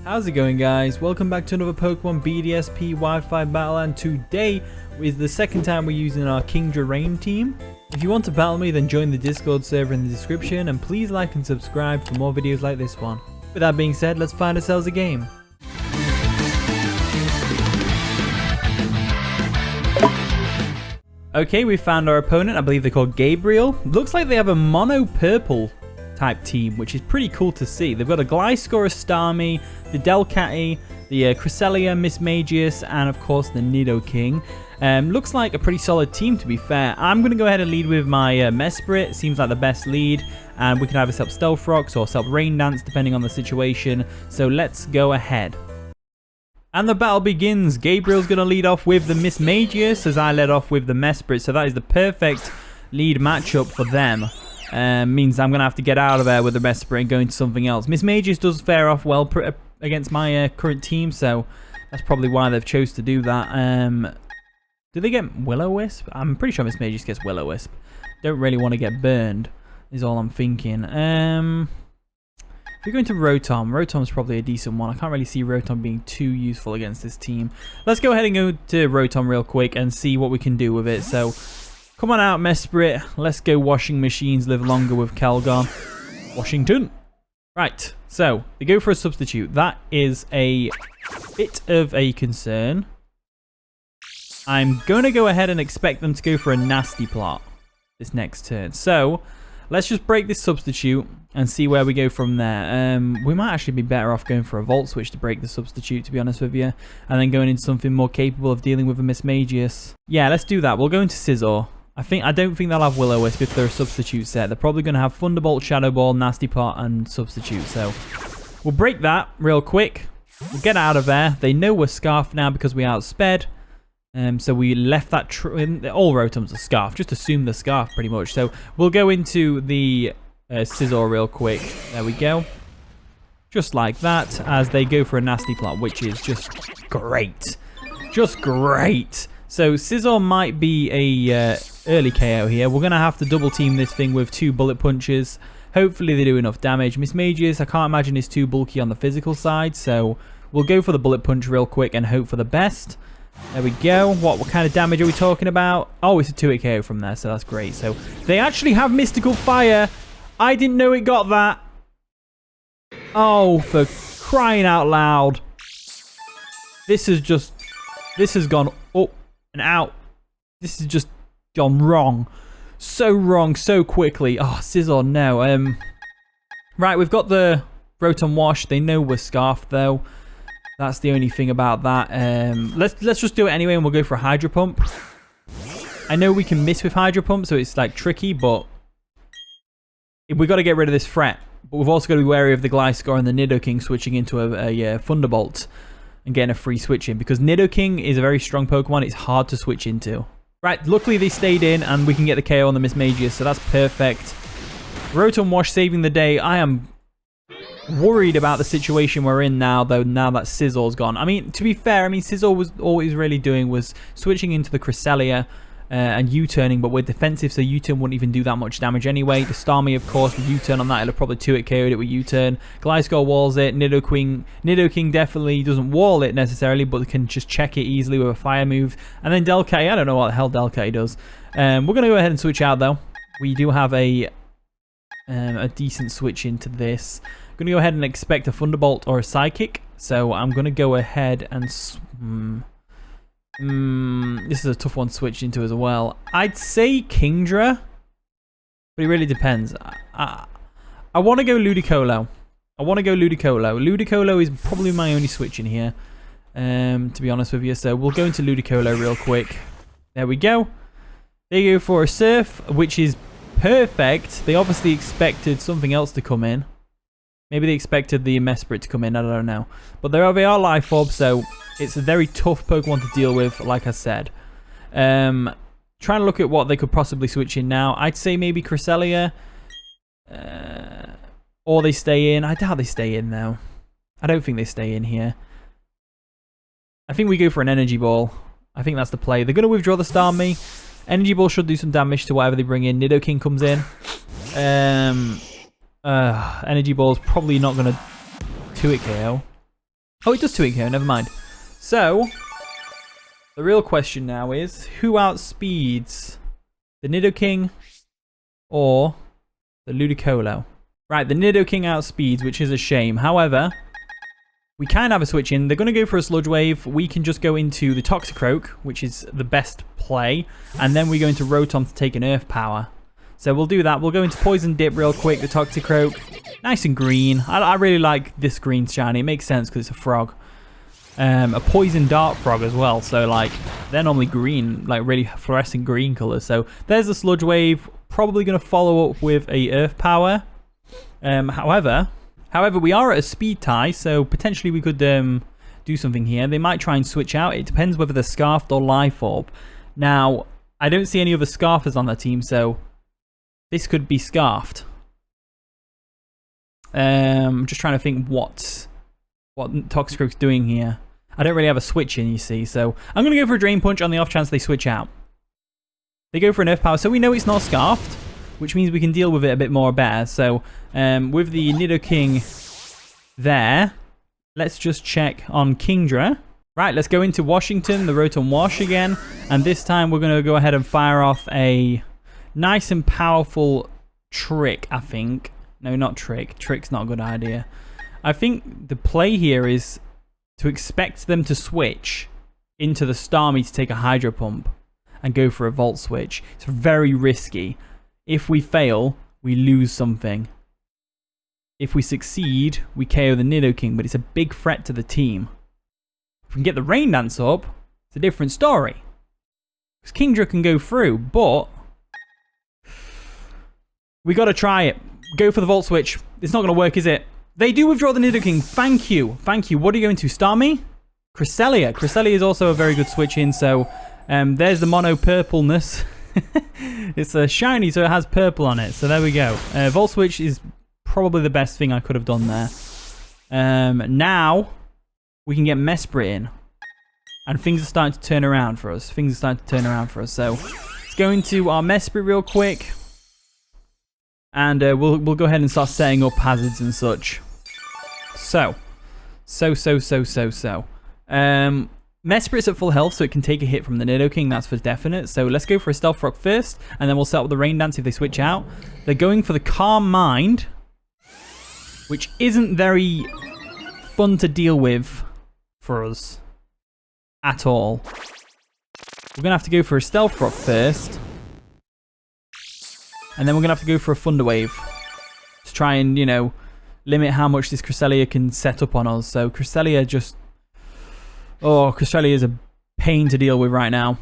How's it going, guys? Welcome back to another Pokemon BDSP Wi-Fi battle, and today is the second time we're using our Kingdra Rain team. If you want to battle me, then join the Discord server in the description, and please like and subscribe for more videos like this one. With that being said, let's find ourselves a game. Okay, we found our opponent. I believe they're called Gabriel. Looks like they have a mono purple type team, which is pretty cool to see. They've got a Gliscor, a Starmie, the Delcatty, the Cresselia, Mismagius, and of course the Nidoking. Looks like a pretty solid team, to be fair. I'm going to go ahead and lead with my Mesprit. Seems like the best lead, and we can either set up Stealth Rocks or set up Rain Dance depending on the situation. So let's go ahead. And the battle begins. Gabriel's going to lead off with the Mismagius as I led off with the Mesprit. So that is the perfect lead matchup for them. Means I'm going to have to get out of there with the Mesprit and go into something else. Mismagius does fare off well against my current team, so that's probably why they've chose to do that. Do they get Will-O-Wisp? I'm pretty sure Mismagius gets Will-O-Wisp. Don't really want to get burned, is all I'm thinking. If we go into Rotom, Rotom's probably a decent one. I can't really see Rotom being too useful against this team. Let's go ahead and go to Rotom real quick and see what we can do with it. So, come on out, Mesprit. Let's go washing machines live longer with Calgon. Washington. Right, so they go for a substitute. That is a bit of a concern. I'm going to go ahead and expect them to go for a nasty plot this next turn. So, let's just break this substitute and see where we go from there. We might actually be better off going for a Volt Switch to break the substitute, to be honest with you. And then going into something more capable of dealing with a Mismagius. Yeah, let's do that. We'll go into Scizor. I don't think they'll have Will-O-Wisp if they're a substitute set. They're probably going to have Thunderbolt, Shadow Ball, Nasty Plot, and Substitute. So we'll break that real quick. We'll get out of there. They know we're Scarfed now because we outsped. So we left that... all Rotoms are Scarfed. Just assume they're Scarfed pretty much. So we'll go into the Scizor real quick. There we go. Just like that, as they go for a Nasty Plot, which is just great. Just great. So Scizor might be a early KO here. We're going to have to double team this thing with 2 bullet punches. Hopefully they do enough damage. Mismagius, I can't imagine is too bulky on the physical side. So we'll go for the bullet punch real quick and hope for the best. There we go. What kind of damage are we talking about? Oh, it's a 2-hit KO from there, so that's great. So they actually have Mystical Fire. I didn't know it got that. Oh, for crying out loud. This has gone up and out. This has just gone wrong. So wrong, so quickly. Oh, Scizor, no. Right, we've got the Rotom-Wash. They know we're Scarfed, though. That's the only thing about that. Let's just do it anyway, and we'll go for a Hydro Pump. I know we can miss with Hydro Pump, so it's like tricky, but we've got to get rid of this threat. But we've also got to be wary of the Gliscor and the Nidoking switching into a Thunderbolt and getting a free switch in, because Nidoking is a very strong Pokemon. It's hard to switch into. Right, luckily they stayed in, and we can get the KO on the Mismagius, so that's perfect. Rotom-Wash saving the day. I am worried about the situation we're in now, though, now that Scizor's gone. I mean, to be fair, Scizor was all he was really doing was switching into the Cresselia and U-turning, but we're defensive, so U-turn wouldn't even do that much damage anyway. The Starmie, of course, with U-turn on that, it'll probably 2-hit KO'd it with U-turn. Gliscor walls it. Nidoking definitely doesn't wall it necessarily, but can just check it easily with a fire move. And then Delcatty, I don't know what the hell Delcatty does. We're going to go ahead and switch out, though. We do have a decent switch into this. I'm going to go ahead and expect a Thunderbolt or a Psychic. So I'm going to go ahead and... this is a tough one to switch into as well. I'd say Kingdra, but it really depends. I want to go Ludicolo. Ludicolo is probably my only switch in here, to be honest with you. So we'll go into Ludicolo real quick. There we go. They go for a Surf, which is perfect. They obviously expected something else to come in. Maybe they expected the Mesprit to come in, I don't know. But they are Life Orb, so it's a very tough Pokemon to deal with, like I said. Trying to look at what they could possibly switch in now. I'd say maybe Cresselia. Or they stay in. I doubt they stay in, though. I don't think they stay in here. I think we go for an Energy Ball. I think that's the play. They're going to withdraw the Starmie. Energy Ball should do some damage to whatever they bring in. Nidoking comes in. Energy Ball's probably not going to 2-hit KO. Oh, it does 2 Eco, never mind. So, the real question now is, who outspeeds the Nidoking or the Ludicolo? Right, the Nidoking outspeeds, which is a shame. However, we can have a switch in. They're going to go for a Sludge Wave. We can just go into the Toxicroak, which is the best play. And then we go into Rotom to take an Earth Power. So we'll do that. We'll go into PoisonDip real quick, the Toxicroak. Nice and green. I really like this green shiny. It makes sense because it's a frog. A Poison Dart frog as well. So, like, they're normally green, like really fluorescent green colours. So there's the Sludge Wave. Probably going to follow up with a Earth Power. However, we are at a speed tie, so potentially we could do something here. They might try and switch out. It depends whether they're Scarfed or Life Orb. Now, I don't see any other Scarfers on their team, so this could be Scarfed. I'm just trying to think what Toxicroak's doing here. I don't really have a switch in, you see, so I'm going to go for a Drain Punch on the off chance they switch out. They go for an Earth Power, so we know it's not Scarfed, which means we can deal with it a bit more better. So with the Nidoking there, let's just check on Kingdra. Right, let's go into Washington, the Rotom-Wash again, and this time we're going to go ahead and fire off a nice and powerful Trick, I think. No, not Trick. Trick's not a good idea. I think the play here is to expect them to switch into the Starmie to take a Hydro Pump and go for a Volt Switch. It's very risky. If we fail, we lose something. If we succeed, we KO the Nidoking, but it's a big threat to the team. If we can get the Rain Dance up, it's a different story. Because Kingdra can go through, but we got to try it. Go for the Volt Switch. It's not going to work, is it? They do withdraw the Nidoking. Thank you. Thank you. What are you going to? Starmie? Cresselia. Cresselia is also a very good switch in, so there's the mono purpleness. It's a shiny, so it has purple on it. So there we go. Volt Switch is probably the best thing I could have done there. Now we can get Mesprit in. And things are starting to turn around for us. So let's go into our Mesprit real quick. And we'll go ahead and start setting up hazards and such. So. Mesprit's at full health, so it can take a hit from the Nidoking, that's for definite. So let's go for a Stealth Rock first, and then we'll set up the Rain Dance if they switch out. They're going for the Calm Mind, which isn't very fun to deal with for us at all. We're going to have to go for a Stealth Rock first. And then we're going to have to go for a Thunder Wave to try and, you know, limit how much this Cresselia can set up on us. So Cresselia just... Oh, Cresselia is a pain to deal with right now.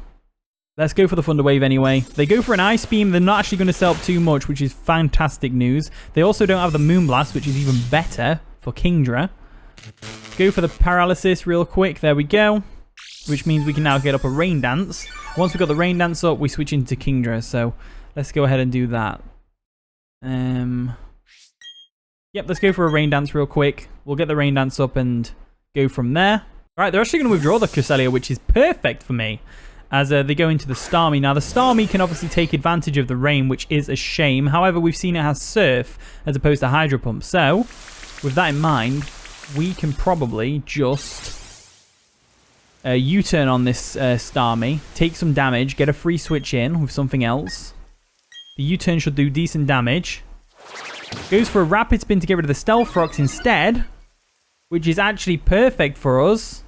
Let's go for the Thunder Wave anyway. They go for an Ice Beam. They're not actually going to set up too much, which is fantastic news. They also don't have the Moonblast, which is even better for Kingdra. Go for the Paralysis real quick. There we go. Which means we can now get up a Rain Dance. Once we've got the Rain Dance up, we switch into Kingdra. So let's go ahead and do that. Yep, let's go for a Rain Dance real quick. We'll get the Rain Dance up and go from there. Alright, they're actually going to withdraw the Cresselia, which is perfect for me, as they go into the Starmie. Now, the Starmie can obviously take advantage of the rain, which is a shame. However, we've seen it has Surf as opposed to Hydro Pump. So, with that in mind, we can probably just U-turn on this Starmie, take some damage, get a free switch in with something else. The U-turn should do decent damage. Goes for a Rapid Spin to get rid of the Stealth Rocks instead, which is actually perfect for us,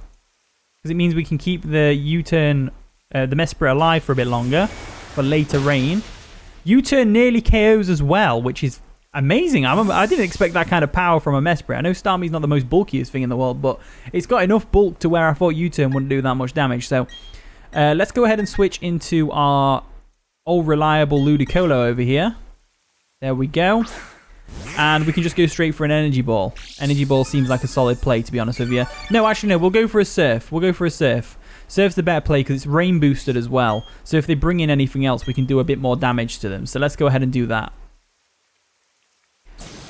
because it means we can keep the U-turn, the Mesprit alive for a bit longer, for later rain. U-turn nearly KOs as well, which is amazing. I didn't expect that kind of power from a Mesprit. I know Starmie's not the most bulkiest thing in the world, but it's got enough bulk to where I thought U-turn wouldn't do that much damage. So let's go ahead and switch into our old reliable Ludicolo over here. There we go. And we can just go straight for an Energy Ball. Energy Ball seems like a solid play, to be honest with you. No, actually, no. We'll go for a Surf. Surf's the better play because it's rain boosted as well. So if they bring in anything else, we can do a bit more damage to them. So let's go ahead and do that.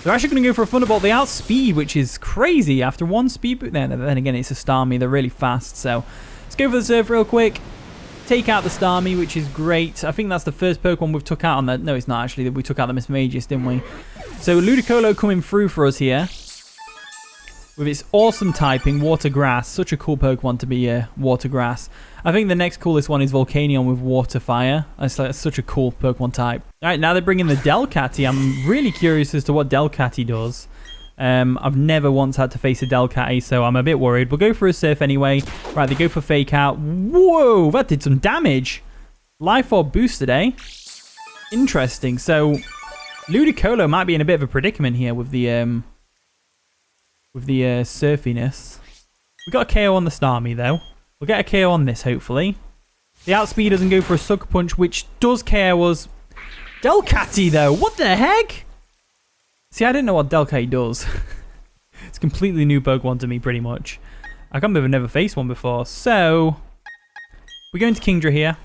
They're actually going to go for a Thunderbolt. They outspeed, which is crazy. After one speed boost. Then again, it's a Starmie. They're really fast. So let's go for the Surf real quick. Take out the Starmie, which is great. I think that's the first Pokemon we've took out on that. No, it's not actually. We took out the Mismagius, didn't we? So Ludicolo coming through for us here. with its awesome typing, Water Grass. Such a cool Pokemon to be Water Grass. I think the next coolest one is Volcanion with Water Fire. That's such a cool Pokemon type. Alright, now they're bringing the Delcatty. I'm really curious as to what Delcatty does. I've never once had to face a Delcatty, so I'm a bit worried. We'll go for a Surf anyway. Right, they go for Fake Out. Whoa, that did some damage. Life Orb boosted, eh? Interesting. So, Ludicolo might be in a bit of a predicament here with the surfiness. We got a KO on the Starmie, though. We'll get a KO on this, hopefully. The Outspeed doesn't go for a Sucker Punch, which does KO us. Delcatty, though. What the heck? See, I didn't know what Delcatty does. It's a completely new Pokemon to me, pretty much. I can't believe I've never faced one before. So, we go into Kingdra here.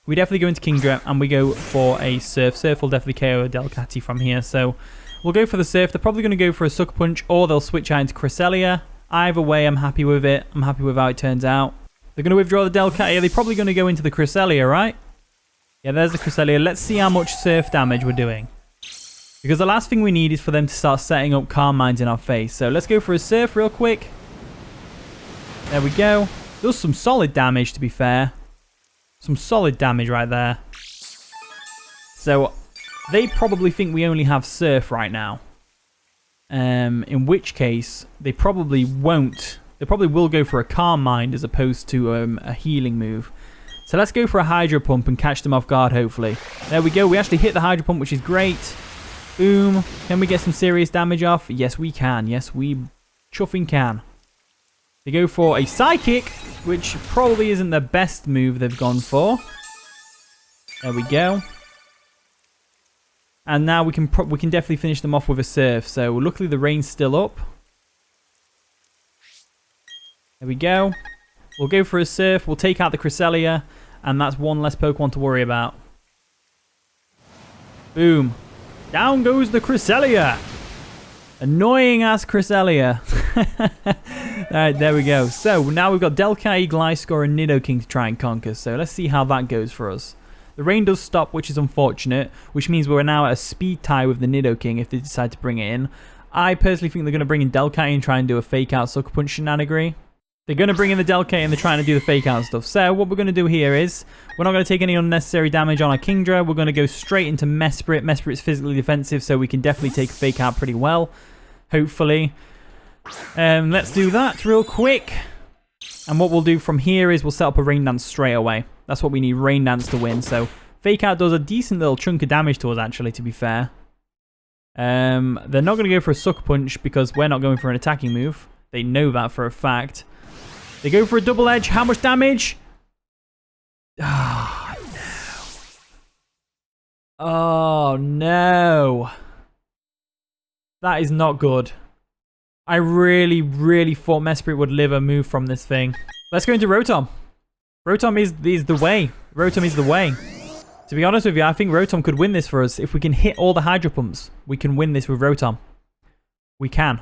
We definitely go into Kingdra, and we go for a Surf. Surf will definitely KO a Delcatty from here, so we'll go for the Surf. They're probably going to go for a Sucker Punch, or they'll switch out into Cresselia. Either way, I'm happy with it. I'm happy with how it turns out. They're going to withdraw the Delcatty. They're probably going to go into the Cresselia, right? Yeah, there's the Cresselia. Let's see how much Surf damage we're doing. Because the last thing we need is for them to start setting up Calm Minds in our face. So let's go for a Surf real quick. There we go. Does some solid damage, to be fair. Some solid damage right there. So they probably think we only have Surf right now. In which case, they probably won't. They probably will go for a Calm Mind as opposed to a healing move. So let's go for a Hydro Pump and catch them off guard, hopefully. There we go. We actually hit the Hydro Pump, which is great. Boom. Can we get some serious damage off? Yes, we can. Yes, we chuffing can. They go for a Psychic, which probably isn't the best move they've gone for. There we go. And now we can definitely finish them off with a Surf. So luckily the rain's still up. There we go. We'll go for a Surf. We'll take out the Cresselia. And that's one less Pokemon to worry about. Boom. Down goes the Cresselia. Annoying ass Cresselia. Alright, there we go. So now we've got Delcatty, Gliscor, and Nidoking to try and conquer. So let's see how that goes for us. The rain does stop, which is unfortunate, which means we're now at a speed tie with the Nidoking if they decide to bring it in. I personally think they're going to bring in Delcatty and try and do a Fake Out Sucker Punch shenanigan. They're going to bring in the Delcatty and they're trying to do the Fake Out stuff. So what we're going to do here is, we're not going to take any unnecessary damage on our Kingdra. We're going to go straight into Mesprit. Mesprit's physically defensive, so we can definitely take a Fake Out pretty well. Hopefully. Let's do that real quick. And what we'll do from here is we'll set up a Rain Dance straight away. That's what we need, Rain Dance to win. So Fake Out does a decent little chunk of damage to us, actually, to be fair. They're not going to go for a Sucker Punch because we're not going for an attacking move. They know that for a fact. They go for a Double Edge. How much damage? Oh, no. Oh, no. That is not good. I really, really thought Mesprit would live a move from this thing. Let's go into Rotom. Rotom is the way. Rotom is the way. To be honest with you, I think Rotom could win this for us. If we can hit all the Hydro Pumps, we can win this with Rotom. We can.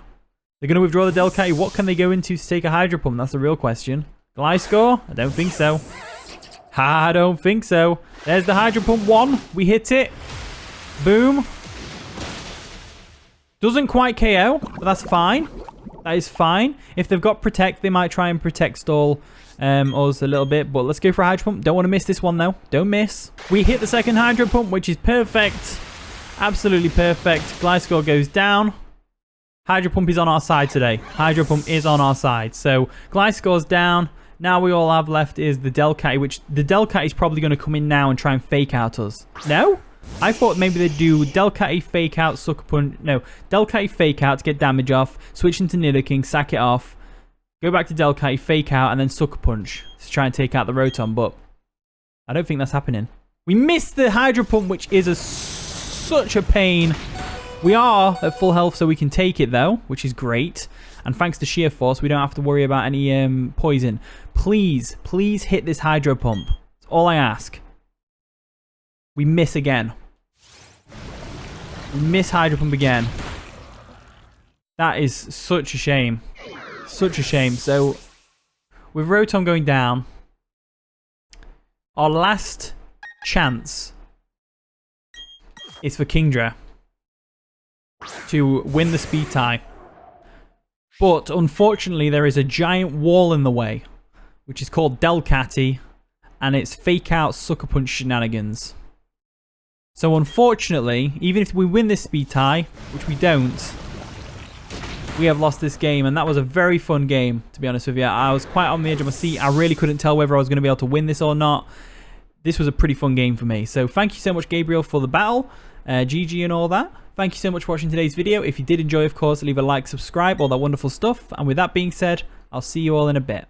They're going to withdraw the Delcatty. What can they go into to take a Hydro Pump? That's the real question. Gliscor? I don't think so. I don't think so. There's the Hydro Pump 1. We hit it. Boom. Doesn't quite KO, but that's fine. That is fine. If they've got Protect, they might try and Protect stall us a little bit. But let's go for a Hydro Pump. Don't want to miss this one, though. Don't miss. We hit the second Hydro Pump, which is perfect. Absolutely perfect. Gliscor goes down. Hydro Pump is on our side today. Hydro Pump is on our side. So Gliscor's down. Now we all have left is the Delcatty, which the Delcatty is probably going to come in now and try and Fake Out us. No? I thought maybe they'd do Delcatty, Fake Out, Sucker Punch. No, Delcatty, Fake Out to get damage off. Switch into Nidoking, sack it off. Go back to Delcatty, Fake Out, and then Sucker Punch to try and take out the Rotom. But I don't think that's happening. We missed the Hydro Pump, which is such a pain. We are at full health, so we can take it, though, which is great. And thanks to Sheer Force, we don't have to worry about any poison. Please, please hit this Hydro Pump. That's all I ask. We miss again. We miss Hydro Pump again. That is such a shame. Such a shame. So, with Rotom going down, our last chance is for Kingdra to win the speed tie. But unfortunately, there is a giant wall in the way, which is called Delcatty, and it's fake out Sucker Punch shenanigans. So unfortunately, even if we win this speed tie, which we don't, we have lost this game, and that was a very fun game, to be honest with you. I was quite on the edge of my seat. I really couldn't tell whether I was going to be able to win this or not. This was a pretty fun game for me. So thank you so much, Gabriel, for the battle. GG and all that. Thank you so much for watching today's video. If you did enjoy, of course, leave a like, subscribe, all that wonderful stuff. And with that being said, I'll see you all in a bit.